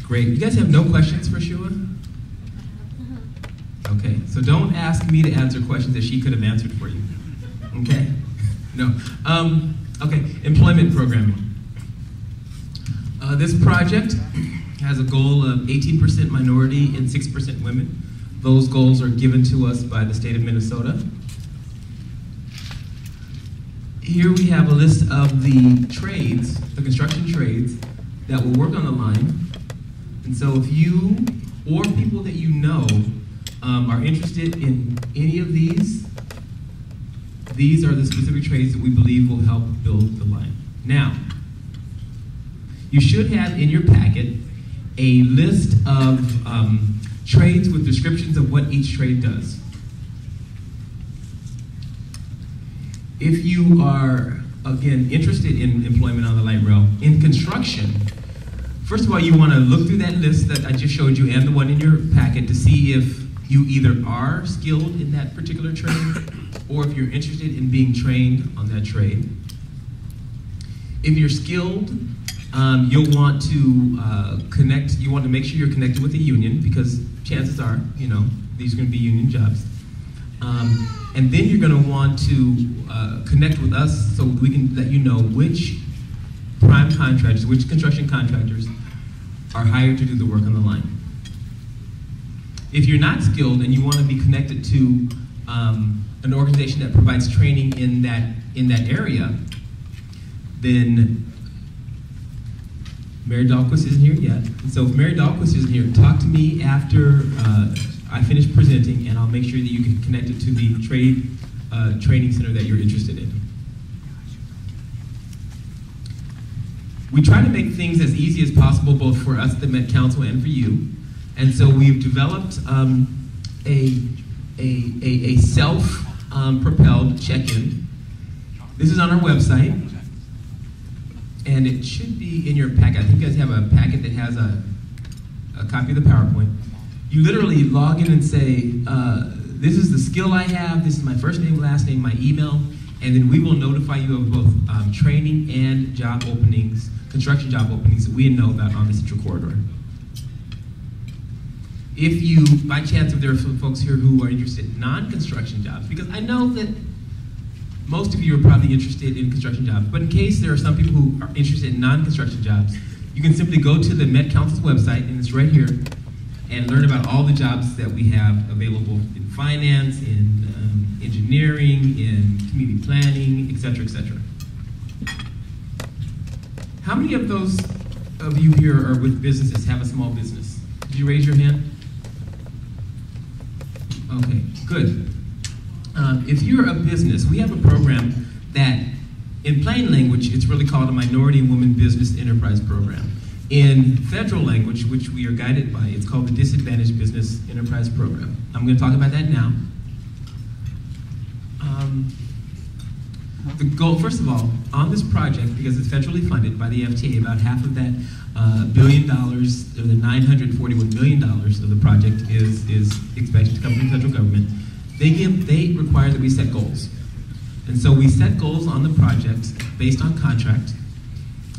Great. You guys have no questions for Shua? Okay, so don't ask me to answer questions that she could have answered for you. Okay? No. Okay, employment programming. This project has a goal of 18% minority and 6% women. Those goals are given to us by the state of Minnesota. Here we have a list of the trades, the construction trades, that will work on the line. And so if you or people that you know are interested in any of these are the specific trades that we believe will help build the line. Now, you should have in your packet a list of trades with descriptions of what each trade does. If you are, again, interested in employment on the light rail, in construction, first of all, you want to look through that list that I just showed you and the one in your packet to see if you either are skilled in that particular trade or if you're interested in being trained on that trade. If you're skilled, you'll want to connect, you want to make sure you're connected with a union because chances are, you know, these are going to be union jobs. And then you're going to want to connect with us so we can let you know which prime contractors, which construction contractors are hired to do the work on the line. If you're not skilled and you want to be connected to an organization that provides training in that area, then Mary Dahlquist isn't here yet. And so if Mary Dahlquist isn't here, talk to me after I finish presenting and I'll make sure that you get connected to the training center that you're interested in. We try to make things as easy as possible both for us at the Met Council and for you. And so we've developed a self-propelled check-in. This is on our website. And it should be in your packet. I think you guys have a packet that has a copy of the PowerPoint. You literally log in and say, this is the skill I have, this is my first name, last name, my email, and then we will notify you of both training and job openings, construction job openings that we know about on the Central Corridor. If you, by chance, if there are some folks here who are interested in non-construction jobs, because I know that most of you are probably interested in construction jobs, but in case there are some people who are interested in non-construction jobs, you can simply go to the Met Council's website, and it's right here, and learn about all the jobs that we have available in finance, in engineering, in community planning, et cetera, et cetera. How many of those of you here are with businesses, have a small business? Did you raise your hand? Okay, good. If you're a business, we have a program that, in plain language, it's really called a Minority and Women Business Enterprise Program. In federal language, which we are guided by, it's called the Disadvantaged Business Enterprise Program. I'm going to talk about that now. The goal, first of all, on this project, because it's federally funded by the FTA, about half of that $1 billion, or the $941 million of the project is expected to come from the federal government. They require that we set goals. And so we set goals on the project based on contract.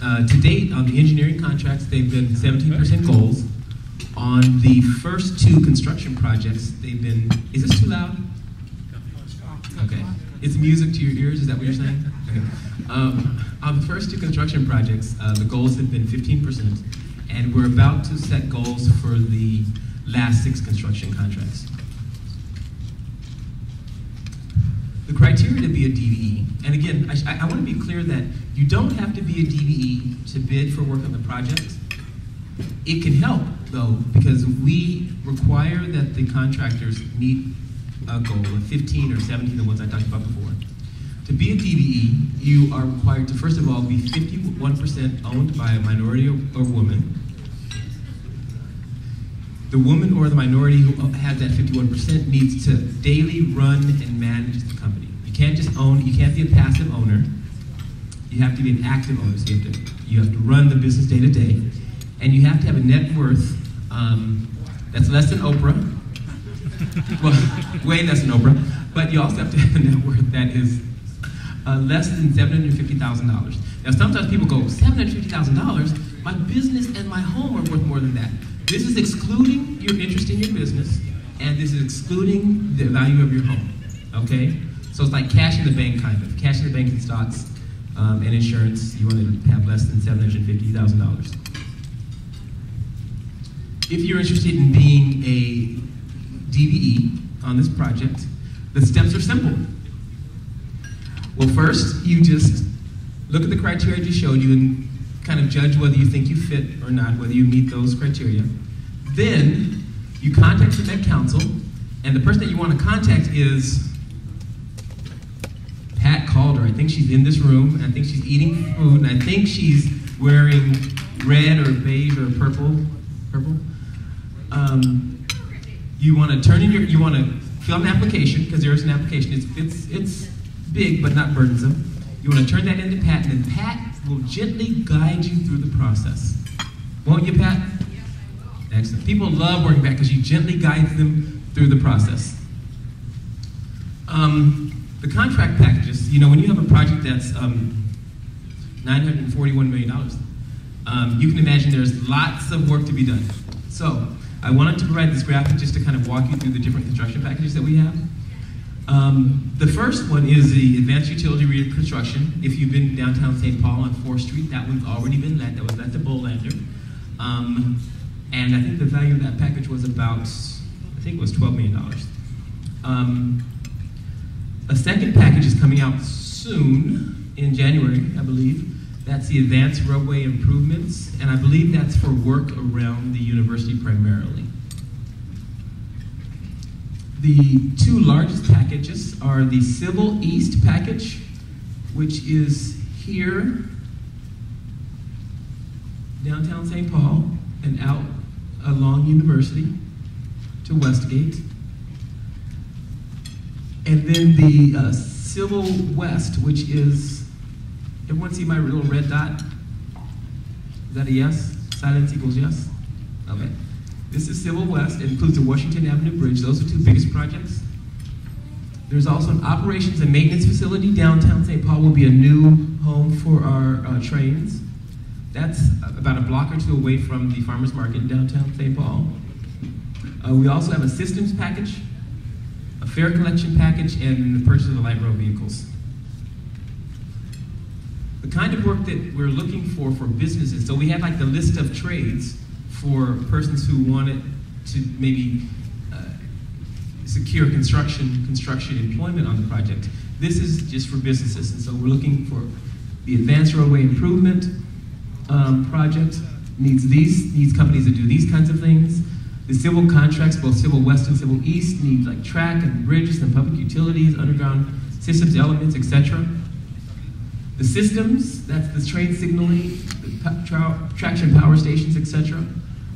To date, on the engineering contracts, they've been 17% goals. On the first two construction projects, they've been, is this too loud? Okay. It's music to your ears, is that what you're saying? Okay. On the first two construction projects, the goals have been 15%, and we're about to set goals for the last 6 construction contracts. The criteria to be a DVE, and again, I want to be clear that you don't have to be a DVE to bid for work on the project. It can help, though, because we require that the contractors meet a goal of 15 or 17, the ones I talked about before. To be a DVE, you are required to, first of all, be 51% owned by a minority or woman. The woman or the minority who has that 51% needs to daily run and manage the company. You can't just own, you can't be a passive owner. You have to be an active owner. So you have to run the business day to day. And you have to have a net worth that's less than Oprah. Well, way less than Oprah. But you also have to have a net worth that is less than $750,000. Now sometimes people go, $750,000? My business and my home are worth more than that. This is excluding your interest in your business, and this is excluding the value of your home, okay? So it's like cash in the bank, kind of. Cash in the bank in stocks and insurance. You want to have less than $750,000. If you're interested in being a DBE on this project, the steps are simple. Well, first, you just look at the criteria I just showed you and kind of judge whether you think you fit or not, whether you meet those criteria. Then, you contact the Met Council, and the person that you want to contact is Pat Calder. I think she's in this room, and I think she's eating food, and I think she's wearing red or beige or purple. You want to turn in you want to fill out an application, because there is an application. It's big, but not burdensome. You want to turn that into Pat, and then Pat will gently guide you through the process. Won't you, Pat? Excellent. People love working back because you gently guide them through the process. The contract packages, you know, when you have a project that's $941 million, you can imagine there's lots of work to be done. So I wanted to provide this graphic just to kind of walk you through the different construction packages that we have. The first one is the advanced utility reconstruction. If you've been downtown St. Paul on 4th Street, that one's already been let. That was let to Bolander. And I think the value of that package was about, I think it was $12 million. A second package is coming out soon, in January, I believe. That's the advanced roadway improvements, and I believe that's for work around the university primarily. The two largest packages are the Civil East package, which is here, downtown St. Paul, and out along University to Westgate. And then the Civil West, which is, everyone see my little red dot? Is that a yes? Silence equals yes? Okay. This is Civil West. It includes the Washington Avenue Bridge. Those are two biggest projects. There's also an operations and maintenance facility. Downtown St. Paul will be a new home for our trains. That's about a block or two away from the farmers market in downtown St. Paul. We also have a systems package, a fare collection package, and the purchase of the light rail vehicles. The kind of work that we're looking for businesses, so we have like the list of trades for persons who wanted to maybe secure construction employment on the project. This is just for businesses, and so we're looking for the advanced roadway improvement project needs companies that do these kinds of things. The civil contracts, both Civil West and Civil East, need like track and bridges and public utilities, underground systems, elements, etc. The systems, that's the train signaling, the traction power stations, etc.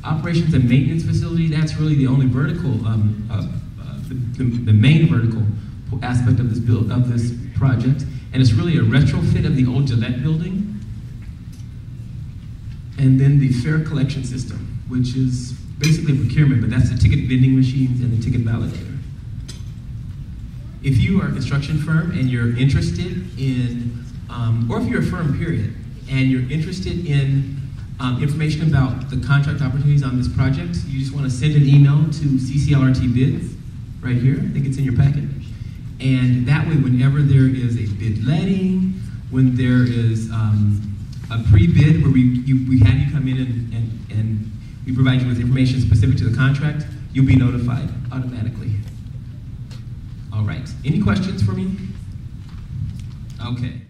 Operations and maintenance facility, that's really the only vertical, the main vertical aspect of this project. And it's really a retrofit of the old Gillette building. And then the fare collection system, which is basically procurement, but that's the ticket vending machines and the ticket validator. If you are a construction firm and you're interested in, or if you're a firm, period, and you're interested in information about the contract opportunities on this project, you just want to send an email to CCLRT Bids, right here, I think it's in your packet. And that way, whenever there is a bid letting, when there is a pre-bid where we have you come in and we provide you with information specific to the contract, you'll be notified automatically. All right, any questions for me? Okay.